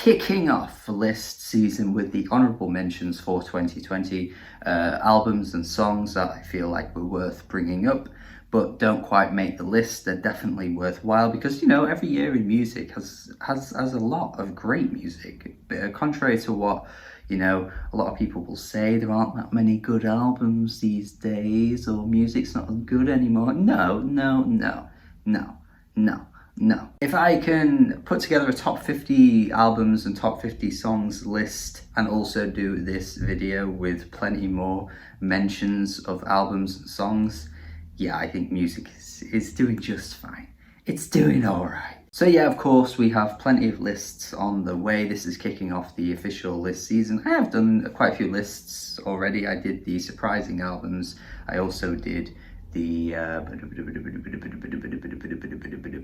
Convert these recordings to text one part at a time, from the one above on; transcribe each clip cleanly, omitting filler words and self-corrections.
kicking off the list season with the honourable mentions for 2020, albums and songs that I feel like were worth bringing up but don't quite make the list. They're definitely worthwhile because, you know, every year in music has a lot of great music. Contrary to what, you know, a lot of people will say, there aren't that many good albums these days, or music's not as good anymore. No. If I can put together a top 50 albums and top 50 songs list and also do this video with plenty more mentions of albums and songs, yeah, I think music is doing just fine. It's doing all right. So yeah, of course, we have plenty of lists on the way. This is kicking off the official list season. I have done quite a few lists already. I did the surprising albums. I also did the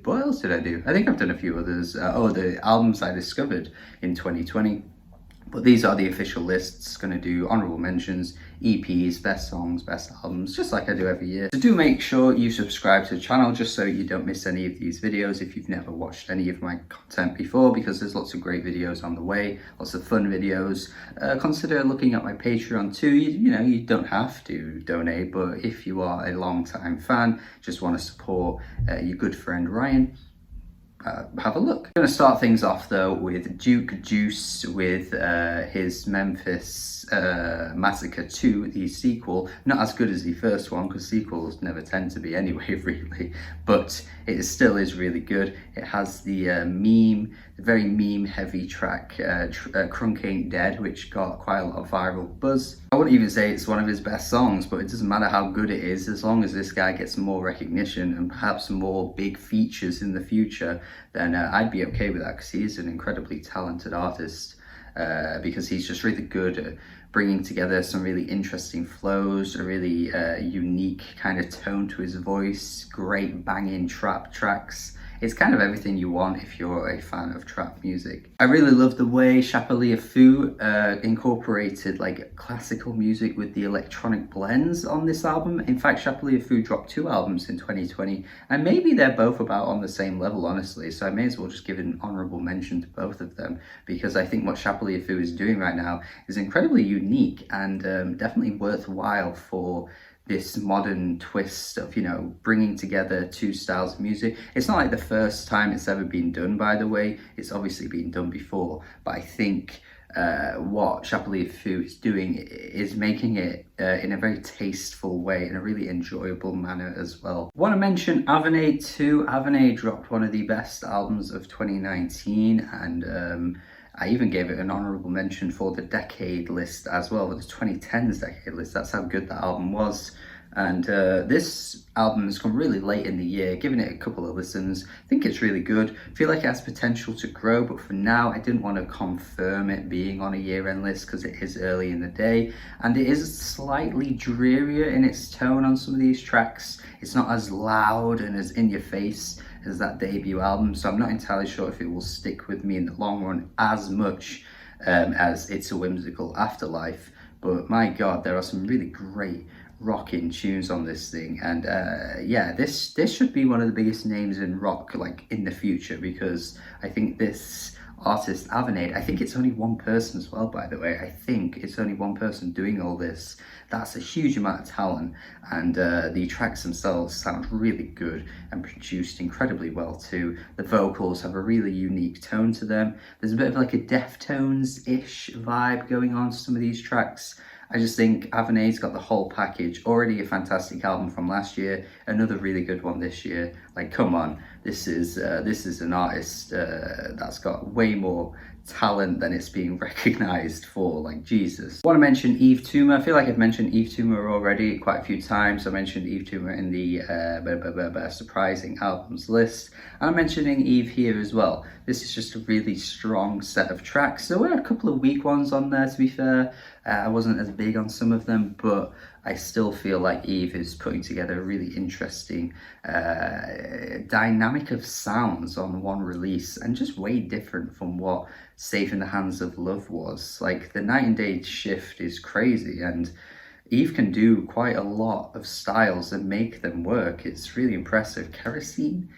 what else did I do? I think I've done a few others. The albums I discovered in 2020. But these are the official lists. Going to do honourable mentions, EPs, best songs, best albums, just like I do every year. So do make sure you subscribe to the channel just so you don't miss any of these videos if you've never watched any of my content before, because there's lots of great videos on the way, lots of fun videos. Consider looking at my Patreon too. You know, you don't have to donate, but if you are a long-time fan, just want to support your good friend Ryan, have a look. I'm going to start things off though with Duke Juice with his Memphis Massacre 2, the sequel. Not as good as the first one because sequels never tend to be anyway, really, but it still is really good. It has the very meme heavy track Crunk Ain't Dead, which got quite a lot of viral buzz. I wouldn't even say it's one of his best songs, but it doesn't matter how good it is, as long as this guy gets more recognition and perhaps more big features in the future, then I'd be okay with that, because he is an incredibly talented artist, because he's just really good at bringing together some really interesting flows, a really unique kind of tone to his voice, great banging trap tracks. It's kind of everything you want if you're a fan of trap music. I really love the way Chapelet Fou incorporated like classical music with the electronic blends on this album. In fact, Chapelet Fou dropped 2 albums in 2020, and maybe they're both about on the same level, honestly, so I may as well just give an honourable mention to both of them, because I think what Chapelet Fou is doing right now is incredibly unique and definitely worthwhile for this modern twist of, you know, bringing together 2 styles of music. It's not like the first time it's ever been done, by the way. It's obviously been done before, but I think what Chapelet Fou is doing is making it in a very tasteful way, in a really enjoyable manner as well. I want to mention Avenade too. Avenade dropped one of the best albums of 2019, and I even gave it an honourable mention for the decade list as well, with the 2010s decade list. That's how good that album was. And this album has come really late in the year, giving it a couple of listens. I think it's really good. I feel like it has potential to grow, but for now, I didn't want to confirm it being on a year-end list because it is early in the day. And it is slightly drearier in its tone on some of these tracks. It's not as loud and as in your face as that debut album, so I'm not entirely sure if it will stick with me in the long run as much as It's a Whimsical Afterlife. But my god, there are some really great rocking tunes on this thing, and yeah, this should be one of the biggest names in rock like in the future, because I think this artist Avenade, I think it's only one person as well, by the way. I think it's only one person doing all this. That's a huge amount of talent, and the tracks themselves sound really good and produced incredibly well too. The vocals have a really unique tone to them. There's a bit of like a Deftones-ish vibe going on to some of these tracks. I just think Avenade's got the whole package. Already a fantastic album from last year, another really good one this year. Like, come on, this is an artist that's got way more talent than it's being recognized for, like, Jesus. I want to mention Yves Tumor. I feel like I've mentioned Yves Tumor already quite a few times. I mentioned Yves Tumor in the surprising albums list, and I'm mentioning Yves here as well. This is just a really strong set of tracks. There were a couple of weak ones on there, to be fair. I wasn't as big on some of them, but I still feel like Yves is putting together a really interesting dynamic of sounds on one release, and just way different from what Safe in the Hands of Love was. Like, the night and day shift is crazy, and Eve can do quite a lot of styles and make them work. It's really impressive. Kerosene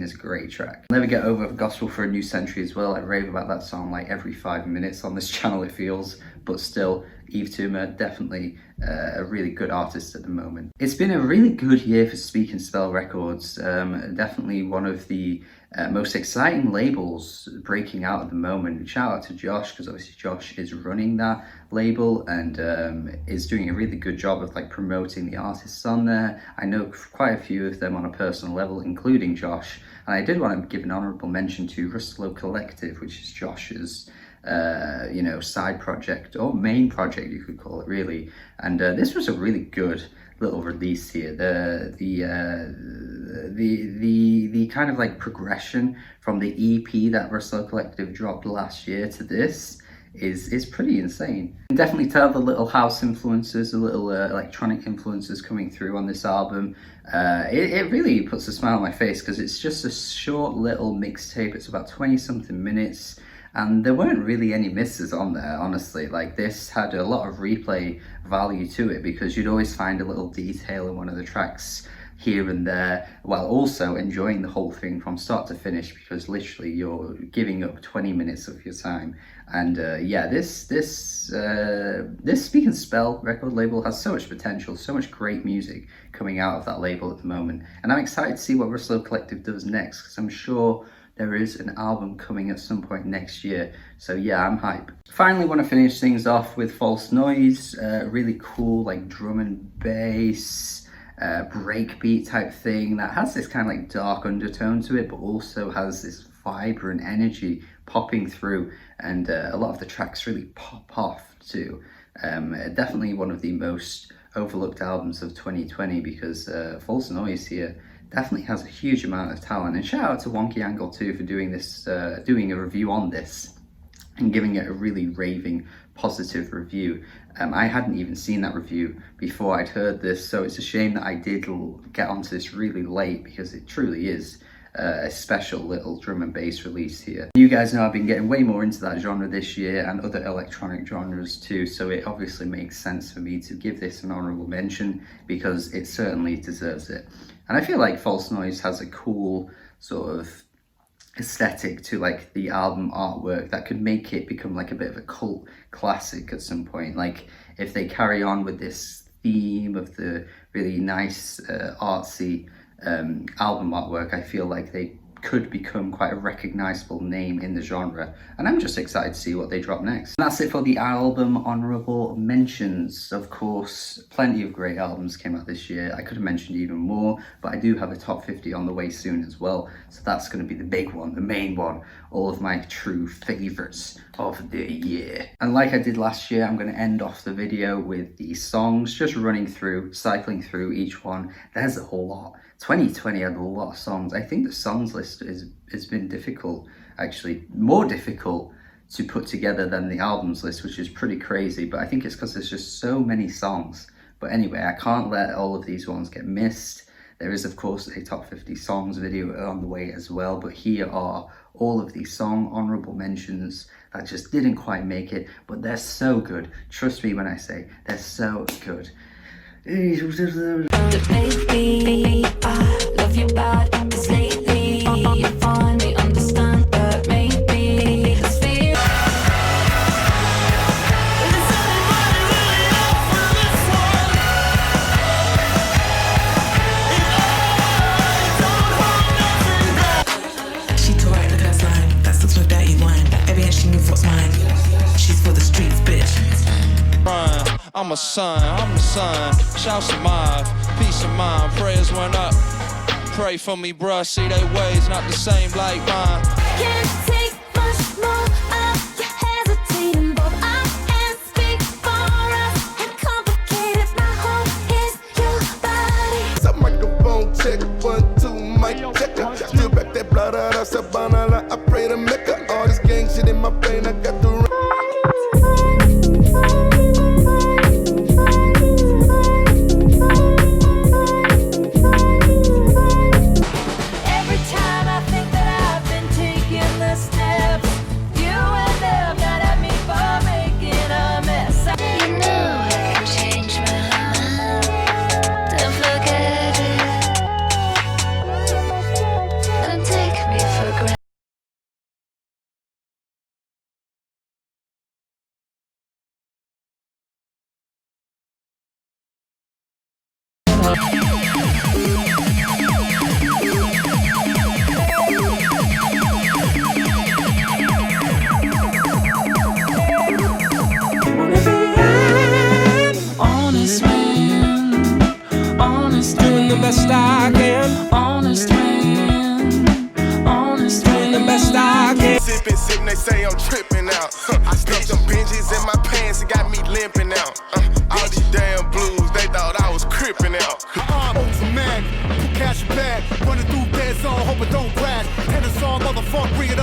is a great track. I'll never get over Gospel for a New Century as well. I rave about that song like every 5 minutes on this channel, it feels. But still, AceMoMa, definitely a really good artist at the moment. It's been a really good year for Speak and Spell Records. Definitely one of the most exciting labels breaking out at the moment. Shout out to Josh, because obviously Josh is running that label and is doing a really good job of like promoting the artists on there. I know quite a few of them on a personal level, including Josh, and I did want to give an honourable mention to Rustlo Collective, which is Josh's you know, side project or main project, you could call it, really. And this was a really good little release here. The kind of like progression from the EP that Rustlo Collective dropped last year to this is pretty insane. You can definitely tell the little house influences, the little electronic influences coming through on this album. It really puts a smile on my face because it's just a short little mixtape. It's about 20 something minutes. And there weren't really any misses on there, honestly. Like, this had a lot of replay value to it because you'd always find a little detail in one of the tracks here and there, while also enjoying the whole thing from start to finish, because literally you're giving up 20 minutes of your time. And yeah, this Speak and Spell record label has so much potential, so much great music coming out of that label at the moment. And I'm excited to see what Rustlo Collective does next, because I'm sure there is an album coming at some point next year. So yeah, I'm hype. Finally, want to finish things off with False Noise. Really cool, like drum and bass, breakbeat type thing that has this kind of like dark undertone to it, but also has this vibrant energy popping through. And a lot of the tracks really pop off too. Definitely one of the most overlooked albums of 2020 because False Noise here definitely has a huge amount of talent. And shout out to Wonky Angle too for doing this, doing a review on this and giving it a really raving positive review. I hadn't even seen that review before I'd heard this, so it's a shame that I did get onto this really late because it truly is a special little drum and bass release here. You guys know I've been getting way more into that genre this year and other electronic genres too, so it obviously makes sense for me to give this an honourable mention because it certainly deserves it. And I feel like False Noise has a cool sort of aesthetic to like the album artwork that could make it become like a bit of a cult classic at some point. Like if they carry on with this theme of the really nice artsy album artwork, I feel like they could become quite a recognizable name in the genre, and I'm just excited to see what they drop next. And that's it for the album honourable mentions. Of course, plenty of great albums came out this year. I could have mentioned even more, but I do have a top 50 on the way soon as well, so that's going to be the big one, the main one, all of my true favourites of the year. And like I did last year, I'm going to end off the video with the songs, just running through, cycling through each one. There's a whole lot. 2020 had a lot of songs. I think the songs list has been difficult, actually more difficult to put together than the albums list, which is pretty crazy, but I think it's because there's just so many songs. But anyway, I can't let all of these ones get missed. There is of course a top 50 songs video on the way as well, but here are all of these song honourable mentions that just didn't quite make it, but they're so good. Trust me when I say they're so good. Baby, I love you bad, 'cause lately you finally understand that maybe this fear. She tore right the class line, that sticks with that wine. Every hand she knew what's mine. She's for the streets, bitch. I'm a son, I'm the son. Shouts to my peace of mind. Prayers went up. Pray for me, bruh. See they ways not the same like mine. Can't take much more of your hesitating. Both I and speak for us and complicated. My home is your body. Some microphone check, 1, 2, mic checker. Still back that blood out of Savannah, like I pray to Mecca. All this gang shit in my brain, I got the Every time I think that I've been taking this Honest man, honest man, the best I can. honest man, honest man, The best I can. Sippin', they say I'm trippin' out. I stuffed them binges in my pants, it got me limping out. All these damn blues, they thought I was crippin' out. I'm mad, cash back, running through dead zone, hope it don't crash. And it's all motherfucker, bring it